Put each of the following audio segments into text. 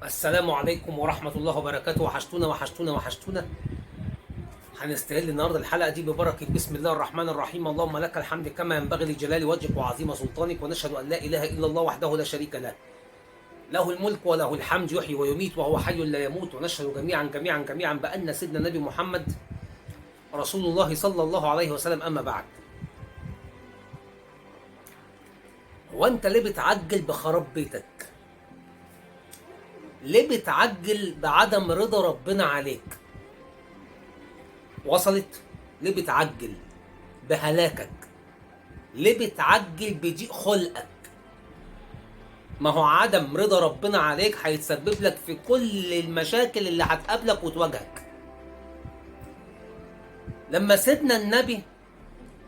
السلام عليكم ورحمة الله وبركاته. وحشتونا وحشتونا وحشتونا. هنستهل النهارده الحلقة دي ببركة بسم الله الرحمن الرحيم. اللهم لك الحمد كما ينبغي لجلال وجهك وعظيم سلطانك، ونشهد أن لا إله إلا الله وحده لا شريك له، له الملك وله الحمد يحيي ويميت وهو حي لا يموت. ونشهد جميعا بأن سيدنا النبي محمد رسول الله صلى الله عليه وسلم. أما بعد، هو أنت ليه بتعجل بخراب بيتك؟ ليه بتعجل بعدم رضا ربنا عليك؟ وصلت؟ ليه بتعجل بهلاكك؟ ليه بتعجل بضيق خلقك؟ ما هو عدم رضا ربنا عليك هيتسبب لك في كل المشاكل اللي هتقابلك وتواجهك. لما سيدنا النبي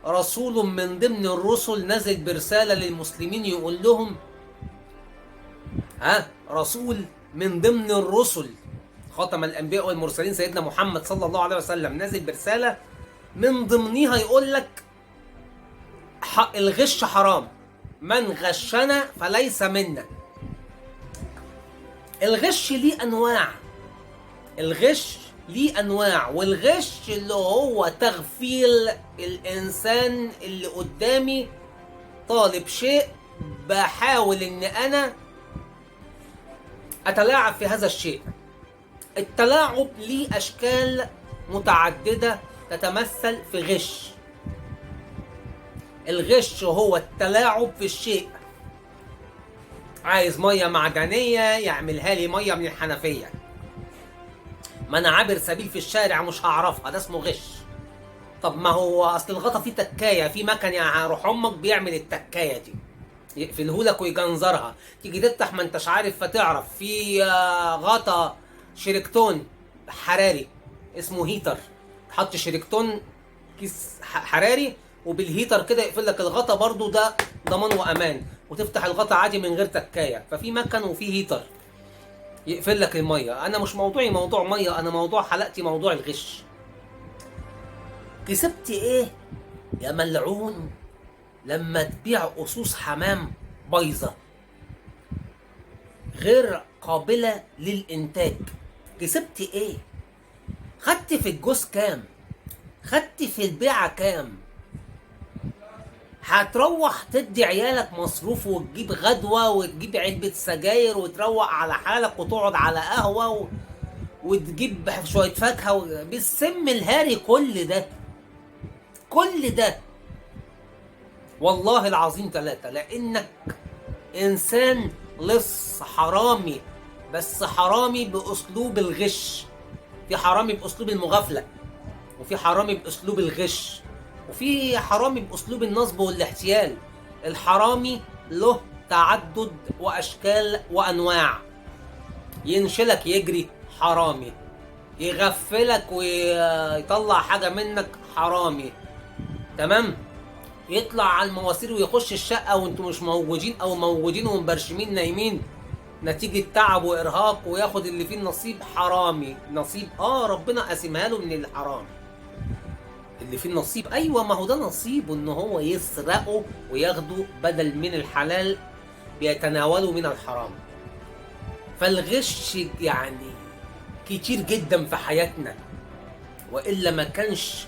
رسول من ضمن الرسل نزل برسالة للمسلمين يقول لهم رسول من ضمن الرسل، خاتم الأنبياء والمرسلين سيدنا محمد صلى الله عليه وسلم، نازل برسالة من ضمنها يقول لك الغش حرام، من غشنا فليس منا. الغش ليه أنواع، والغش اللي هو تغفيل الإنسان اللي قدامي طالب شيء، بحاول إن أنا أتلاعب في هذا الشيء. التلاعب ليه أشكال متعددة تتمثل في غش. الغش هو التلاعب في الشيء. عايز مية معدنية يعملها لي مية من الحنفية، ما أنا عابر سبيل في الشارع مش هعرفها، ده اسمه غش. طب ما هو أصل الغطا فيه تكاية، في مكن يا روح أمك بيعمل التكاية دي، يقفلهولك ويجنزرها، تيجي تفتح ما انتش عارف فتعرف في غطا شريكتون حراري اسمه هيتر، تحط شريكتون كيس حراري وبالهيتر كده يقفل لك الغطا، برضو ده ضمان وامان، وتفتح الغطا عادي من غير تكايه. ففي مكن وفي هيتر يقفل لك الميه. انا مش موضوعي موضوع ميه، انا موضوع حلقتي موضوع الغش. كسبت ايه يا ملعون لما تبيع أصوص حمام بايظة غير قابلة للإنتاج؟ كسبت إيه؟ خدت في الجوز كام؟ خدت في البيعة كام؟ هتروح تدي عيالك مصروف وتجيب غدوة وتجيب علبة سجاير وتروق على حالك وتقعد على قهوة وتجيب شوية فاكهة بالسم الهاري. كل ده والله العظيم ثلاثة، لأنك إنسان لص حرامي، بس حرامي بأسلوب الغش. في حرامي بأسلوب المغافلة، وفي حرامي بأسلوب الغش، وفي حرامي بأسلوب النصب والاحتيال. الحرامي له تعدد وأشكال وأنواع. ينشلك يجري حرامي، يغفلك ويطلع حاجة منك حرامي، تمام؟ يطلع على المواسير ويخش الشقة وانتم مش موجودين، او موجودين ومبرشمين نايمين نتيجة تعب وارهاق، وياخد اللي فيه النصيب. حرامي نصيب، ربنا قاسمها له من الحرام اللي فيه النصيب. ايوه، ما هو ده نصيبه، ان هو يسرقه وياخده بدل من الحلال بيتناوله من الحرام. فالغش يعني كتير جدا في حياتنا، والا ما كانش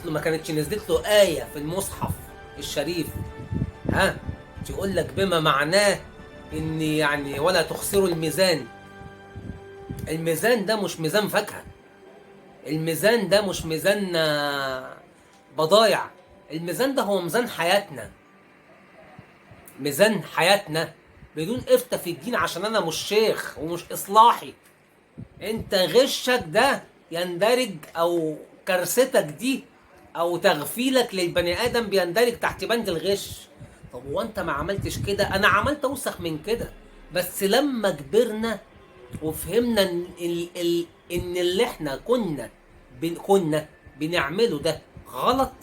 ما كانتش نزلت له آية في المصحف الشريف تقول لك بما معناه ان يعني ولا تخسروا الميزان. الميزان ده مش ميزان فاكهة، الميزان ده مش ميزان بضايع، الميزان ده هو ميزان حياتنا، ميزان حياتنا بدون افتى في الدين، عشان انا مش شيخ ومش اصلاحي. انت غشك ده يندرج، او كرستك دي او تغفيلك للبني ادم بيندرج تحت بند الغش. طب هو انت ما عملتش كده؟ انا عملت اوسخ من كده، بس لما كبرنا وفهمنا ان اللي احنا كنا بنعمله ده غلط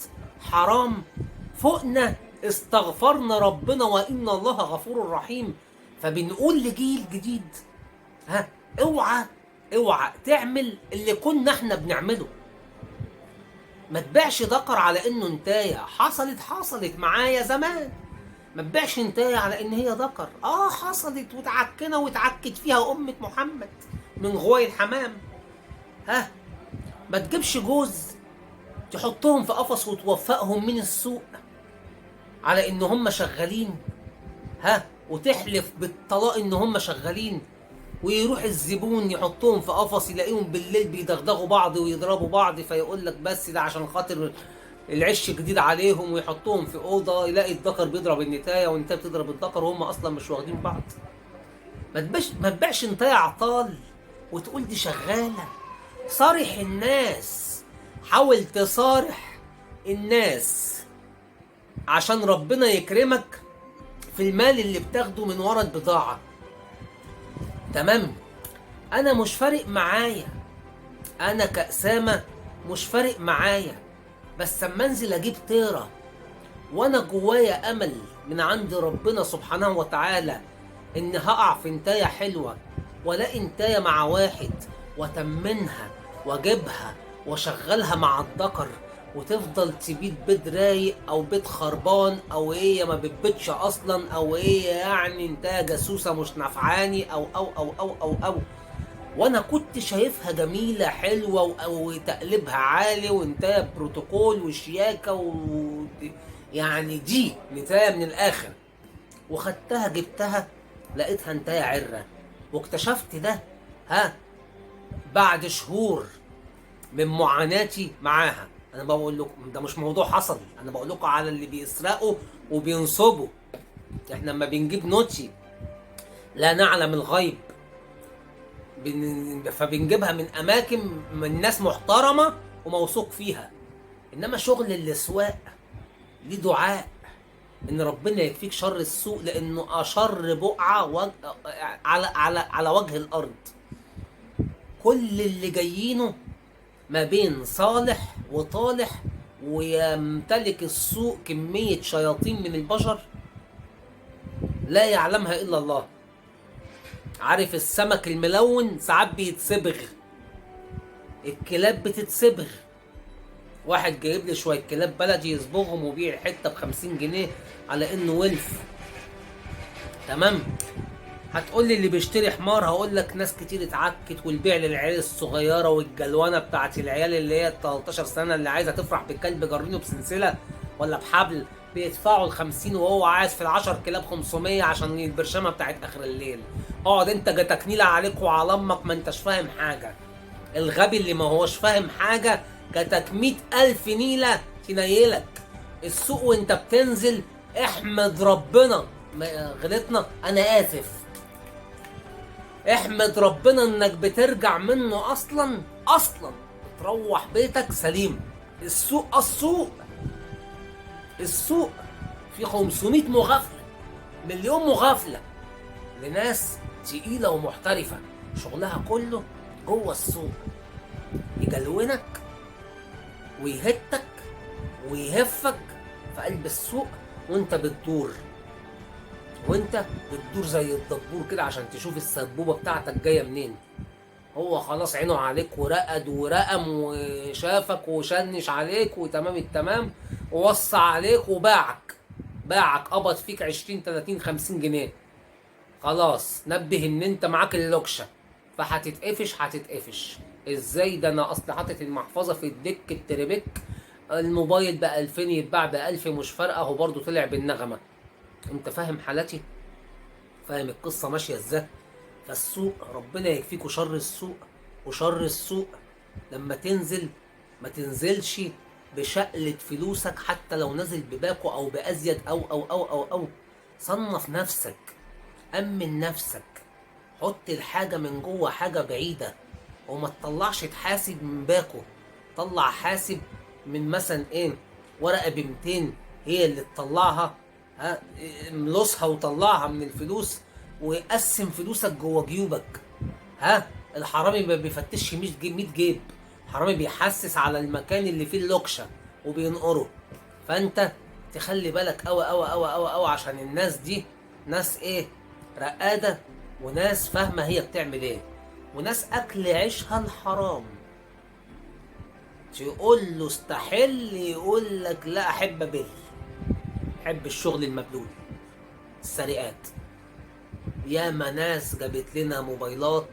حرام، فوقنا استغفرنا ربنا وان الله غفور رحيم. فبنقول لجيل جديد اوعى تعمل اللي كنا احنا بنعمله. ما تبيعش دكر على انه انتايه. حصلت معايا زمان، ما تبيعش انتايه على ان هي ذكر. حصلت وتعكنا وتعكت فيها امة محمد من غواي الحمام. ها، ما تجيبش جوز تحطهم في قفص وتوفقهم من السوق على ان هم شغالين، وتحلف بالطلاق ان هم شغالين، ويروح الزبون يحطهم في قفص يلاقيهم بالليل بيدغدغوا بعض ويضربوا بعض، فيقول لك بس ده عشان خاطر العش جديد عليهم، ويحطهم في اوضه يلاقي الذكر بيضرب النتايه والنتايه بتضرب الذكر وهم اصلا مش واخدين بعض. ما تبيعش نتايه عطال وتقول دي شغاله. صارح الناس، حاول تصارح الناس عشان ربنا يكرمك في المال اللي بتاخده من ورا البضاعه. تمام؟ انا مش فارق معايا، انا كأسامة مش فارق معايا، بس اما انزل اجيب طيرة وانا جوايا امل من عند ربنا سبحانه وتعالى ان هقع في انتايه حلوة، ولا انتايه مع واحد وتمنها واجيبها واشغلها مع الذكر وتفضل تبيد بيت رايق او بيت خربان، او هي ما بتبيتش اصلا، او هي يعني انتايه جاسوسة مش نافعاني، او وانا كنت شايفها جميله حلوه وتقلبها عالي وانتايه بروتوكول وشياكه يعني دي نتايه من الاخر، وخدتها جبتها لقيتها انتايه عره. واكتشفت ده بعد شهور من معاناتي معاها. انا بقول لكم ده مش موضوع حصل، انا بقول لكم على اللي بيسرقوا وبينصبوا. احنا لما بنجيب نوتي لا نعلم الغيب، فبنجيبها من اماكن من ناس محترمه وموثوق فيها. انما شغل الاسواق ليه دعاء ان ربنا يكفيك شر السوق، لانه اشر بقعه على وجه الارض. كل اللي جايينه ما بين صالح وطالح، ويمتلك السوق كميه شياطين من البشر لا يعلمها الا الله. عارف السمك الملون ساعات بيتصبغ، الكلاب بتتصبغ. واحد جايب لي شويه كلاب بلدي يصبغهم وبيع الحته ب50 جنيه على انه ولف. تمام؟ هتقول لي اللي بيشتري حمار، هقول لك ناس كتير اتعكت، والبيع للعيال الصغيره والجلوانه بتاعت العيال اللي هي 13 سنه اللي عايزه تفرح بالكلب جرينه بسلسله ولا بحبل، بيدفعوا ال50 وهو عايز في ال10 كلاب 500 عشان البرشامه بتاعت اخر الليل. اقعد انت جاتك نيله عليك وعلى امك، ما انتش فاهم حاجه. الغبي اللي ما هوش فاهم حاجه جاتك 100,000 نيله تنيلك. السوق وانت بتنزل احمد ربنا. غلطنا، انا اسف، احمد ربنا انك بترجع منه اصلا تروح بيتك سليم. السوق في 500 مغافلة، مليون مغافلة لناس تقيلة ومحترفة شغلها كله جوه السوق، يجلونك ويهتك ويهفك في قلب السوق وانت بتدور زي الدبور كده عشان تشوف السبوبة بتاعتك جاية منين. هو خلاص عينه عليك ورقد ورقم وشافك وشنش عليك وتمام التمام ووصى عليك وباعك قبض فيك 20 30 50 جنيه. خلاص نبه ان انت معاك اللوكشه، فهتتقفش. ازاي ده؟ انا اصل حاطط المحفظه في الدك التريبك، الموبايل ب2000 يتباع ب1000 مش فارقه، هو برضه طلع بالنغمه. انت فاهم حالتي؟ فاهم القصه ماشيه ازاي؟ فالسوق ربنا يكفيكوا شر السوق. لما تنزل ما تنزلش بشقلة فلوسك، حتى لو نزل بباكو او بازيد او صنف نفسك، امن نفسك، حط الحاجة من جوه حاجة بعيدة، وما تطلعش تحاسب من باكو. طلع حاسب من مثلا ورقة ب200 هي اللي تطلعها، ملصها وطلعها من الفلوس، وقسم فلوسك جوه جيوبك. الحرامي ما بيفتشش 100 جيب، الحرامي بيحسس على المكان اللي فيه اللوكشه وبينقره. فانت تخلي بالك قوي عشان الناس دي ناس رقاده، وناس فاهمه هي بتعمل ايه، وناس اكل عيشها الحرام. تقول له استحل يقول لك لا احب ابل، احب الشغل المبلول. السرقات. ياما ناس جابت لنا موبايلات.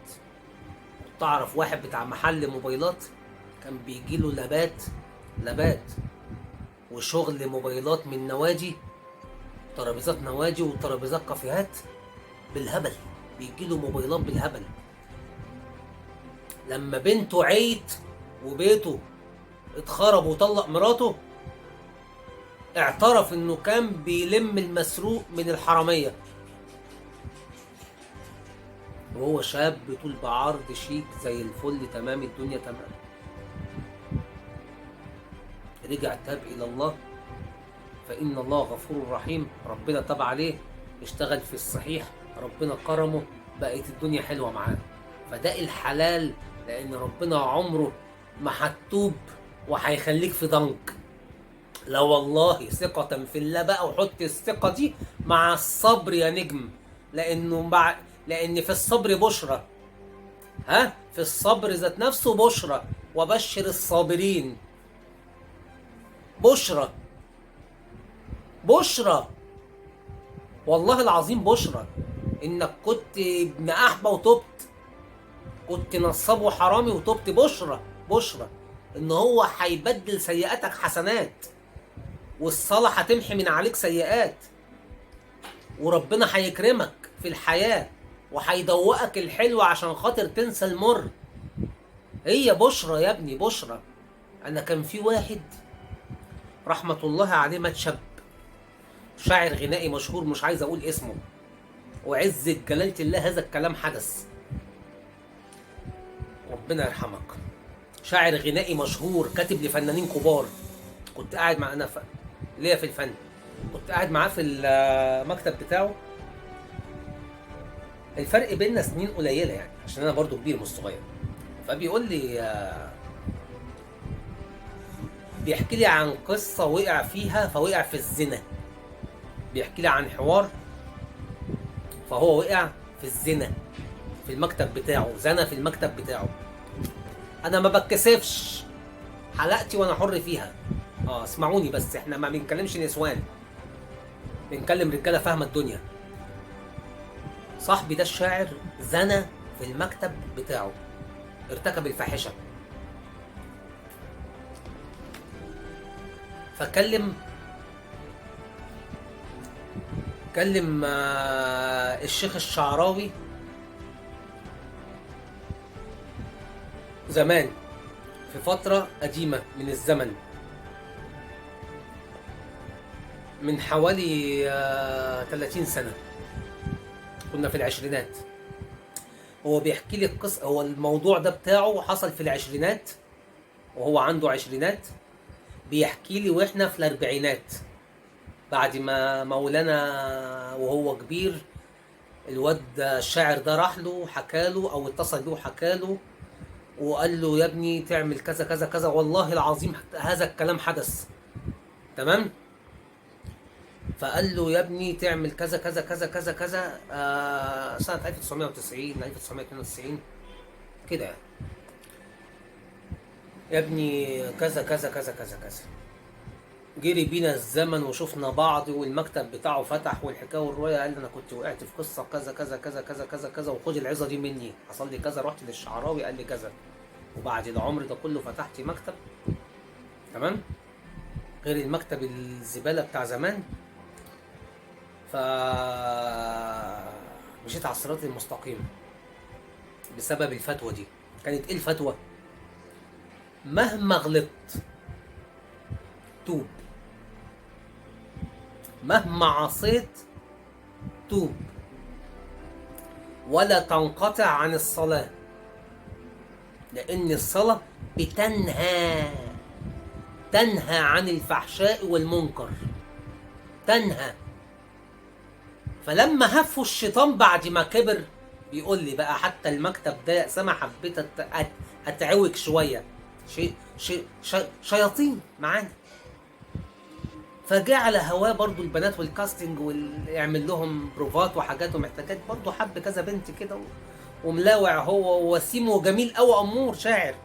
تعرف واحد بتاع محل موبايلات كان بيجيله لبات وشغل موبايلات من نوادي، ترابيزات نوادي وترابيزات كافيهات بالهبل، بيجيله موبايلات بالهبل. لما بنته عيت وبيته اتخرب وطلق مراته، اعترف انه كان بيلم المسروق من الحرامية، وهو شاب طول بعرض شيك زي الفل، تمام الدنيا تمام. رجع تاب الى الله، فان الله غفور رحيم. ربنا تاب عليه، اشتغل في الصحيح، ربنا كرمه، بقت الدنيا حلوه معاه. فده الحلال، لان ربنا عمره ما هتوب وهيخليك في ضنك. لا والله، ثقة في الله بقى، وحط الثقة دي مع الصبر يا نجم، لأن في الصبر بشرى. في الصبر ذات نفسه بشرى، وبشر الصابرين. بشرى والله العظيم بشرى، إنك كنت ابن أحبة وتبت، كنت نصاب وحرامي وتبت. بشرى إن هو هيبدل سيئاتك حسنات، والصلاة هتمحي من عليك سيئات، وربنا هيكرمك في الحياة، وهيدوقك الحلو عشان خاطر تنسى المر. هي بشرى يا ابني، بشرى. أنا كان في واحد رحمة الله عليه مات شاب، شاعر غنائي مشهور، مش عايز أقول اسمه، وعزة جلالة الله هذا الكلام حدث، ربنا يرحمك. شاعر غنائي مشهور، كاتب لفنانين كبار. كنت قاعد مع ليا في الفن، كنت قاعد معاه في المكتب بتاعه. الفرق بيننا سنين قليله يعني، عشان انا برضو كبير مش صغير. فبيقول لي، بيحكي لي عن قصه وقع فيها، فوقع في الزنا. بيحكي لي عن حوار، فهو وقع في الزنا في المكتب بتاعه، زنا في المكتب بتاعه. انا ما بتكسفش، حلقتي وانا حر فيها. اسمعوني بس، احنا ما بنتكلمش نسوان، بنتكلم رجاله فاهمه الدنيا. صاحبي ده الشاعر زنى في المكتب بتاعه، ارتكب الفاحشه. فكلم الشيخ الشعراوي زمان، في فترة قديمة من الزمن، من حوالي 30 سنة، كنا في العشرينات. هو بيحكي لي القصة، هو الموضوع ده بتاعه حصل في العشرينات وهو عنده عشرينات. بيحكي لي واحنا في الاربعينات، بعد ما مولانا وهو كبير، الواد الشاعر ده راح له حكاله، او اتصل بيه وحكاله، وقال له يا ابني تعمل كذا كذا كذا. والله العظيم هذا الكلام حدث، تمام. فقال له يا ابني تعمل كذا كذا كذا كذا كذا، سنة 1990 1992 كده يعني. يا ابني كذا كذا كذا كذا كذا. جري بينا الزمن وشفنا بعض، والمكتب بتاعه فتح والحكايه والروايه. قال لي انا كنت وقعت في قصه كذا كذا كذا كذا كذا كذا، وخد العظه دي مني، حصل لي كذا، رحت للشعراوي قال لي كذا، وبعد العمر ده كله فتحت مكتب، تمام، غير المكتب الزباله بتاع زمان. ف مشيت على الصراط المستقيم بسبب الفتوى دي. كانت ايه الفتوى؟ مهما غلطت توب، مهما عصيت توب، ولا تنقطع عن الصلاة، لأن الصلاة تنهى عن الفحشاء والمنكر، تنهى. فلما هفوا الشيطان بعد ما كبر، بيقول لي بقى حتى المكتب ده يا أسامة حبيت أتعوج شوية، شياطين معانا. فجاء على هواه برضو البنات والكاستنج، ويعمل لهم بروفات وحاجات ومحتاجات. برضو حب كذا بنت كده، وملاوع هو ووسيم وجميل قوي، امور شاعر.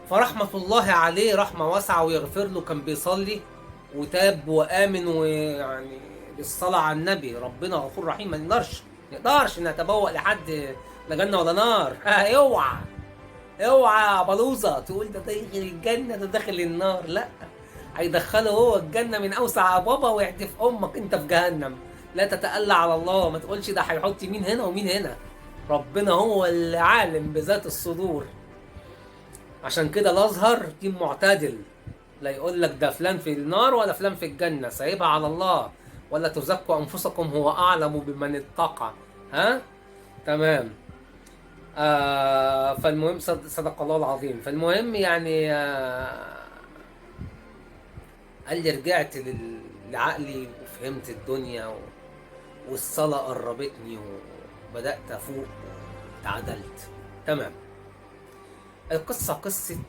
فرحمة الله عليه رحمة واسعة ويغفر له، كان بيصلي وتاب وآمن، ويعني بالصلاة على النبي ربنا غفور رحيم، ما نقدرش نتبوأ لحد لا جنة ولا نار. اوعى اوعى يا بلوزة تقول ده داخل الجنة ده داخل النار، لا، هيدخله هو الجنة من أوسع أبوابها ويحدف أمك أنت في جهنم. لا تتألى على الله، ما تقولش ده هيحط مين هنا ومين هنا، ربنا هو اللي عالم بذات الصدور. عشان كده الأزهر دين معتدل، لا يقول لك ده فلان في النار ولا فلان في الجنة، سايبها على الله. ولا تزكوا أنفسكم هو أعلم بمن اتقى. ها تمام. فالمهم صدق الله العظيم. فالمهم يعني قال لي رجعت لعقلي وفهمت الدنيا والصلاة قربتني وبدأت أفوق وتعدلت. تمام. القصة قصة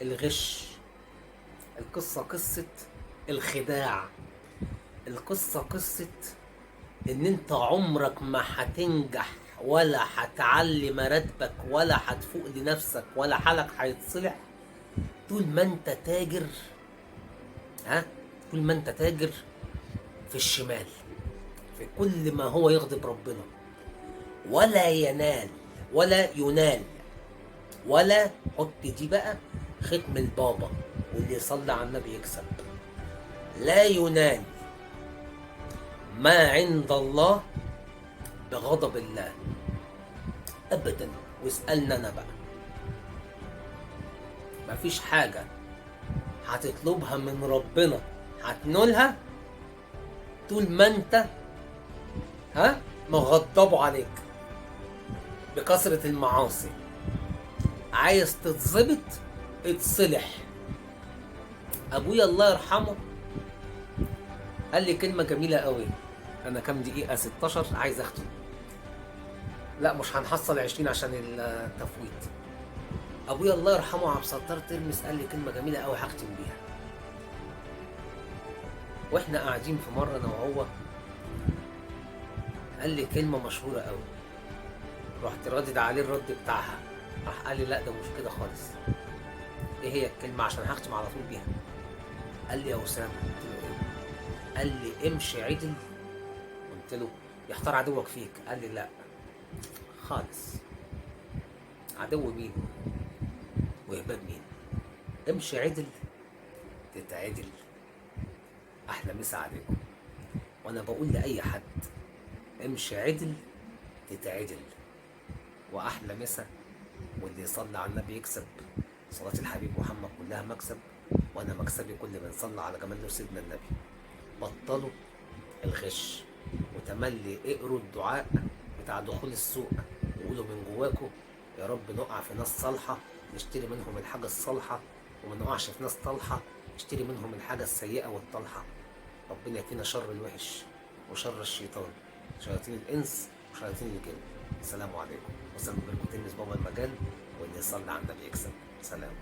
الغش، القصة قصة الخداع، القصة قصة إن أنت عمرك ما هتنجح ولا هتعلي مراتبك ولا هتفوق لنفسك ولا حالك هيتصلح طول ما أنت تاجر. طول ما أنت تاجر في الشمال، في كل ما هو يغضب ربنا، ولا ينال ولا ينال ولا، حط دي بقى ختم البابا واللي يصلي على النبي يكسب، لا ينال ما عند الله بغضب الله ابدا. واسألنا انا بقى، مفيش حاجة هتطلبها من ربنا هتنولها طول ما انت مغضبه عليك بكثرة المعاصي. عايز تتظبط اتصلح. ابويا الله يرحمه قال لي كلمة جميلة قوي. انا كام دقيقة؟ 16. عايز اختم. لا مش هنحصل 20 عشان التفويت. ابويا الله يرحمه عبد الستار ترمس قال لي كلمة جميلة قوي هختم بيها. واحنا قاعدين في مرة انا وهو قال لي كلمة مشهورة قوي، رحت رادد عليه الرد بتاعها. راح قال لي لا ده مش كده خالص. ايه هي الكلمة عشان هختم على طول بيها؟ قال لي يا أسامة. قلت له ايه؟ قال لي امشي عدل. قلت له يحتار عدوك فيك. قال لي لا خالص، عدو مين وإهباب مين؟ امشي عدل تتعدل. أحلى مسا عليكم. وأنا بقول لأي حد امشي عدل تتعدل، وأحلى مسا، واللي يصلي على النبي يكسب. صلاة الحبيب محمد كلها مكسب، وأنا مكسبي كل من صلى على جمال نور سيدنا النبي. بطلوا الغش وتملي اقروا الدعاء بتاع دخول السوق وقولوا من جواكم يا رب نقع في ناس صالحة نشتري منهم الحاجة الصالحة، وما نقعش في ناس طالحة نشتري منهم الحاجة السيئة والطالحة. ربنا يكفينا شر الوحش وشر الشيطان، شياطين الإنس وشياطين الجن. السلام عليكم. وسلم بكم تلمس بابا المجال، واللي يصلي على النبي يكسب. سلام.